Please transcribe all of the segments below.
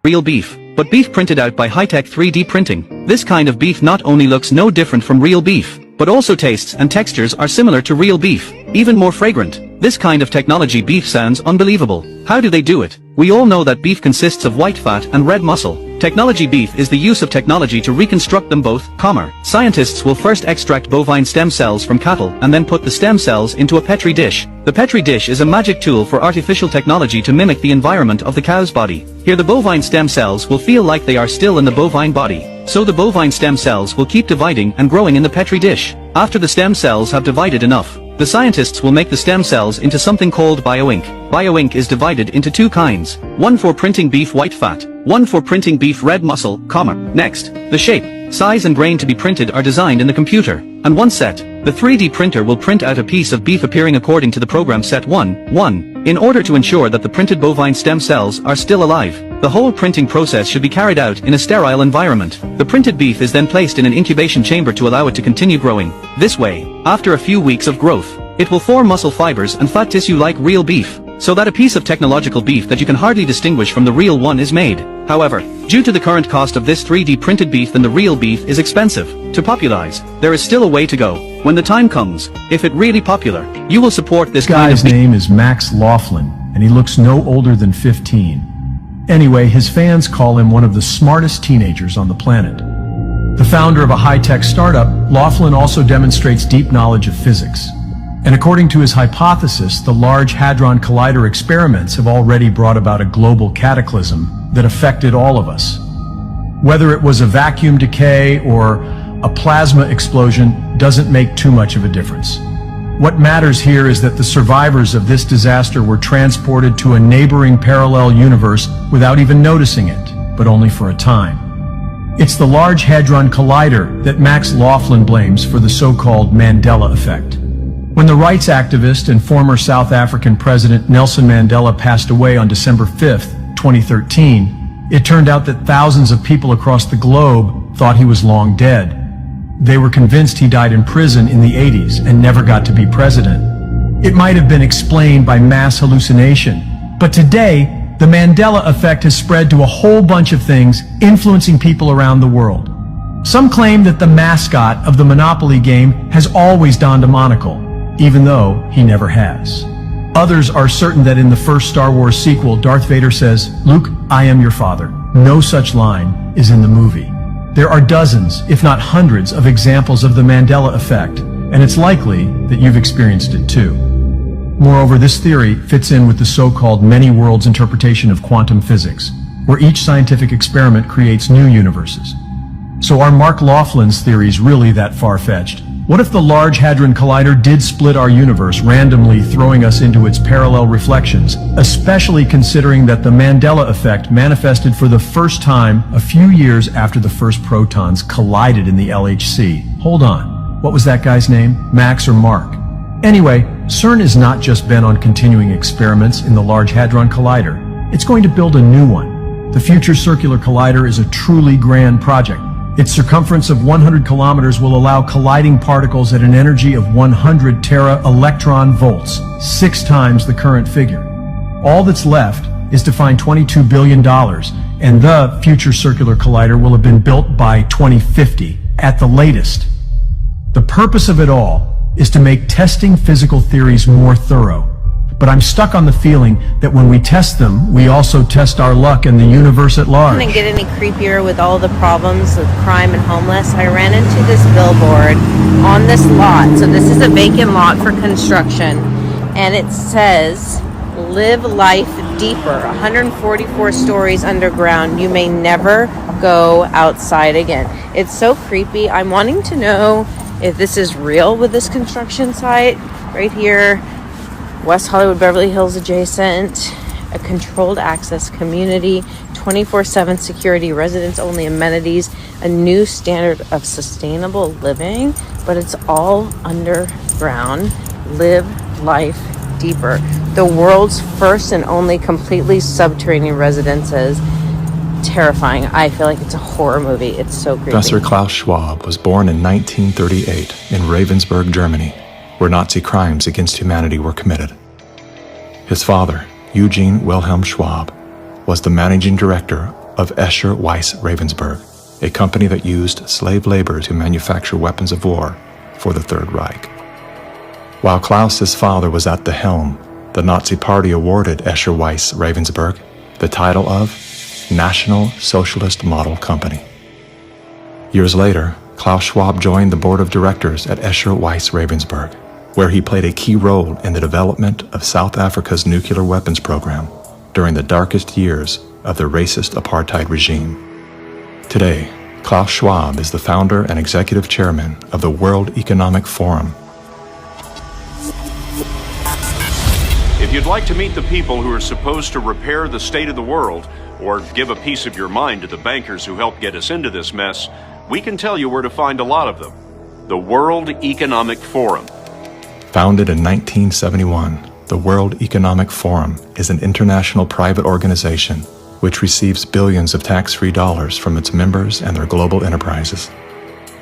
real beef, but beef printed out by high-tech 3D printing. This kind of beef not only looks no different from real beef, but also tastes and textures are similar to real beef, even more fragrant. This kind of technology beef sounds unbelievable. How do they do it? We all know that beef consists of white fat and red muscle. Technology beef is the use of technology to reconstruct them both, Scientists will first extract bovine stem cells from cattle and then put the stem cells into a Petri dish. The Petri dish is a magic tool for artificial technology to mimic the environment of the cow's body. Here the bovine stem cells will feel like they are still in the bovine body. So the bovine stem cells will keep dividing and growing in the Petri dish. After the stem cells have divided enough, the scientists will make the stem cells into something called bioink. Bioink is divided into two kinds, one for printing beef white fat, one for printing beef red muscle, Next, the shape, size and grain to be printed are designed in the computer, and once set, the 3D printer will print out a piece of beef appearing according to the program set 1, in order to ensure that the printed bovine stem cells are still alive. The whole printing process should be carried out in a sterile environment. The printed beef is then placed in an incubation chamber to allow it to continue growing. This way, after a few weeks of growth, it will form muscle fibers and fat tissue like real beef, so that a piece of technological beef that you can hardly distinguish from the real one is made. However, due to the current cost of this 3D printed beef, then the real beef is expensive. To popularize, there is still a way to go. When the time comes, if it really popular, you will support this kind of guy's name is Max Laughlin, and he looks no older than 15. Anyway, his fans call him one of the smartest teenagers on the planet. The founder of a high-tech startup, Laughlin also demonstrates deep knowledge of physics. And according to his hypothesis, the Large Hadron Collider experiments have already brought about a global cataclysm that affected all of us. Whether it was a vacuum decay or a plasma explosion doesn't make too much of a difference. What matters here is that the survivors of this disaster were transported to a neighboring parallel universe without even noticing it, but only for a time. It's the Large Hadron Collider that Max Laughlin blames for the so-called Mandela effect. When the rights activist and former South African President Nelson Mandela passed away on December 5, 2013, it turned out that thousands of people across the globe thought he was long dead. They were convinced he died in prison in the 80s and never got to be president. It might have been explained by mass hallucination, but today, the Mandela effect has spread to a whole bunch of things, influencing people around the world. Some claim that the mascot of the Monopoly game has always donned a monocle, even though he never has. Others are certain that in the first Star Wars sequel, Darth Vader says, "Luke, I am your father." No such line is in the movie. There are dozens, if not hundreds, of examples of the Mandela effect, and it's likely that you've experienced it too. Moreover, this theory fits in with the so-called many worlds interpretation of quantum physics, where each scientific experiment creates new universes. So are Mark Laughlin's theories really that far-fetched? What if the Large Hadron Collider did split our universe, randomly throwing us into its parallel reflections, especially considering that the Mandela effect manifested for the first time a few years after the first protons collided in the LHC? Hold on, what was that guy's name? Max or Mark? Anyway, CERN is not just bent on continuing experiments in the Large Hadron Collider. It's going to build a new one. The Future Circular Collider is a truly grand project. Its circumference of 100 kilometers will allow colliding particles at an energy of 100 tera-electron volts, 6 times the current figure. All that's left is to find $22 billion, and the Future Circular Collider will have been built by 2050 at the latest. The purpose of it all is to make testing physical theories more thorough. But I'm stuck on the feeling that when we test them, we also test our luck and the universe at large. Couldn't get any creepier with all the problems with crime and homeless. I ran into this billboard on this lot. So this is a vacant lot for construction. And it says, "Live life deeper, 144 stories underground. You may never go outside again." It's so creepy. I'm wanting to know if this is real with this construction site right here. West Hollywood, Beverly Hills adjacent, a controlled access community, 24/7 security, residents only amenities, a new standard of sustainable living, but it's all underground. Live life deeper. The world's first and only completely subterranean residences. Terrifying. I feel like it's a horror movie. It's so creepy. Professor Klaus Schwab was born in 1938 in Ravensburg, Germany, where Nazi crimes against humanity were committed. His father, Eugene Wilhelm Schwab, was the managing director of Escher Weiss Ravensburg, a company that used slave labor to manufacture weapons of war for the Third Reich. While Klaus's father was at the helm, the Nazi Party awarded Escher Weiss Ravensburg the title of National Socialist Model Company. Years later, Klaus Schwab joined the board of directors at Escher Weiss Ravensburg, where he played a key role in the development of South Africa's nuclear weapons program during the darkest years of the racist apartheid regime. Today, Klaus Schwab is the founder and executive chairman of the World Economic Forum. If you'd like to meet the people who are supposed to repair the state of the world, or give a piece of your mind to the bankers who helped get us into this mess, we can tell you where to find a lot of them. The World Economic Forum. Founded in 1971, the World Economic Forum is an international private organization which receives billions of tax-free dollars from its members and their global enterprises.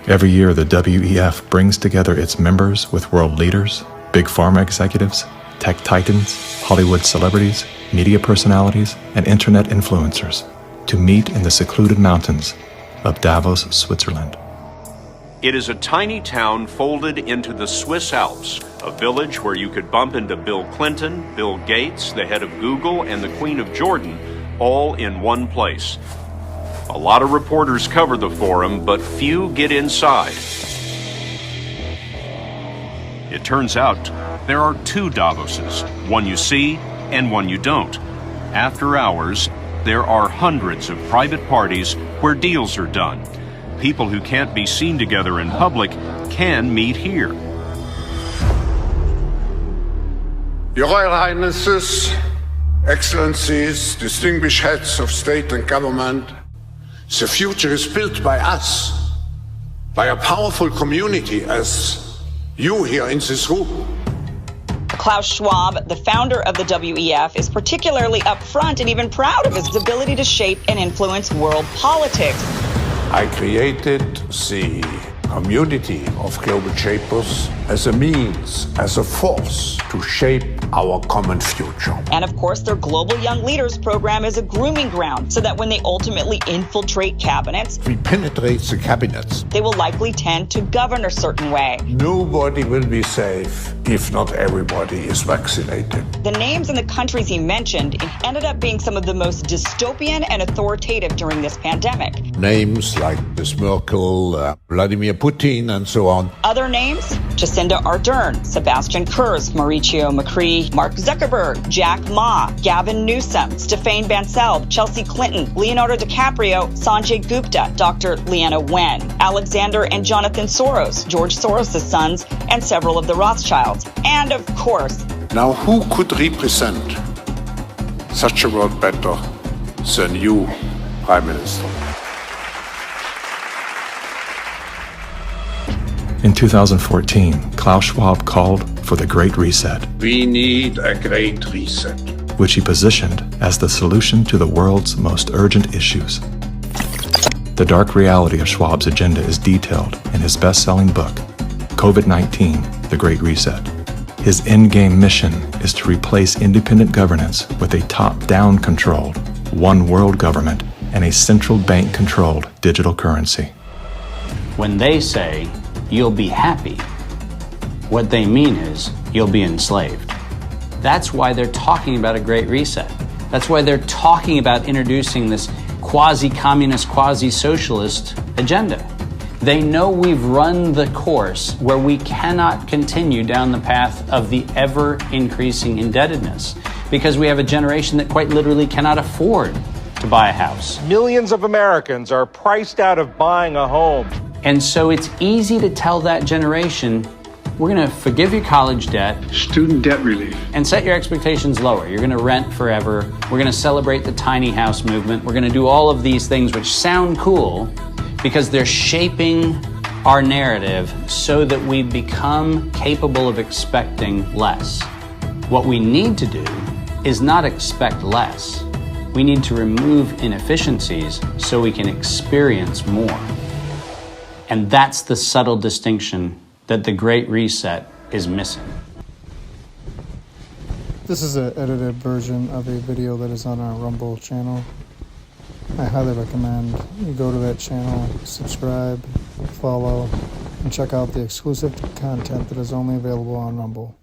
Every year, the WEF brings together its members with world leaders, big pharma executives, tech titans, Hollywood celebrities, media personalities, and internet influencers to meet in the secluded mountains of Davos, Switzerland. It is a tiny town folded into the Swiss Alps, a village where you could bump into Bill Clinton, Bill Gates, the head of Google, and the Queen of Jordan, all in one place. A lot of reporters cover the forum, but few get inside. It turns out there are two Davoses, one you see and one you don't. After hours, there are hundreds of private parties where deals are done. People who can't be seen together in public can meet here. Your Royal Highnesses, Excellencies, distinguished heads of state and government, the future is built by us, by a powerful community as you here in this room. Klaus Schwab, the founder of the WEF, is particularly upfront and even proud of his ability to shape and influence world politics. I created the community of global shapers as a means, as a force to shape our common future. And of course, their Global Young Leaders program is a grooming ground so that when they ultimately infiltrate cabinets, We penetrate the cabinets. they will likely tend to govern a certain way. Nobody will be safe if not everybody is vaccinated. The names and the countries he mentioned ended up being some of the most dystopian and authoritative during this pandemic. Names like Ms. Merkel, Vladimir Putin, and so on. Other names? Jacinda Ardern, Sebastian Kurz, Mauricio Macri, Mark Zuckerberg, Jack Ma, Gavin Newsom, Stéphane Bancel, Chelsea Clinton, Leonardo DiCaprio, Sanjay Gupta, Dr. Leana Wen, Alexander and Jonathan Soros, George Soros' sons, and several of the Rothschilds. And of course, Now who could represent such a world better than you, Prime Minister? In 2014, Klaus Schwab called for the Great Reset, We need a great reset. which he positioned as the solution to the world's most urgent issues. The dark reality of Schwab's agenda is detailed in his best-selling book, COVID-19, The Great Reset. His endgame mission is to replace independent governance with a top-down controlled, one world government and a central bank-controlled digital currency. When they say, you'll be happy, what they mean is, you'll be enslaved. That's why they're talking about a great reset. That's why they're talking about introducing this quasi-communist, quasi-socialist agenda. They know we've run the course where we cannot continue down the path of the ever-increasing indebtedness because we have a generation that quite literally cannot afford to buy a house. Millions of Americans are priced out of buying a home. And so it's easy to tell that generation, we're going to forgive your college debt. Student debt relief. And set your expectations lower. You're going to rent forever. We're going to celebrate the tiny house movement. We're going to do all of these things which sound cool because they're shaping our narrative so that we become capable of expecting less. What we need to do is not expect less. We need to remove inefficiencies so we can experience more. And that's the subtle distinction that the Great Reset is missing. This is an edited version of a video that is on our Rumble channel. I highly recommend you go to that channel, subscribe, follow, and check out the exclusive content that is only available on Rumble.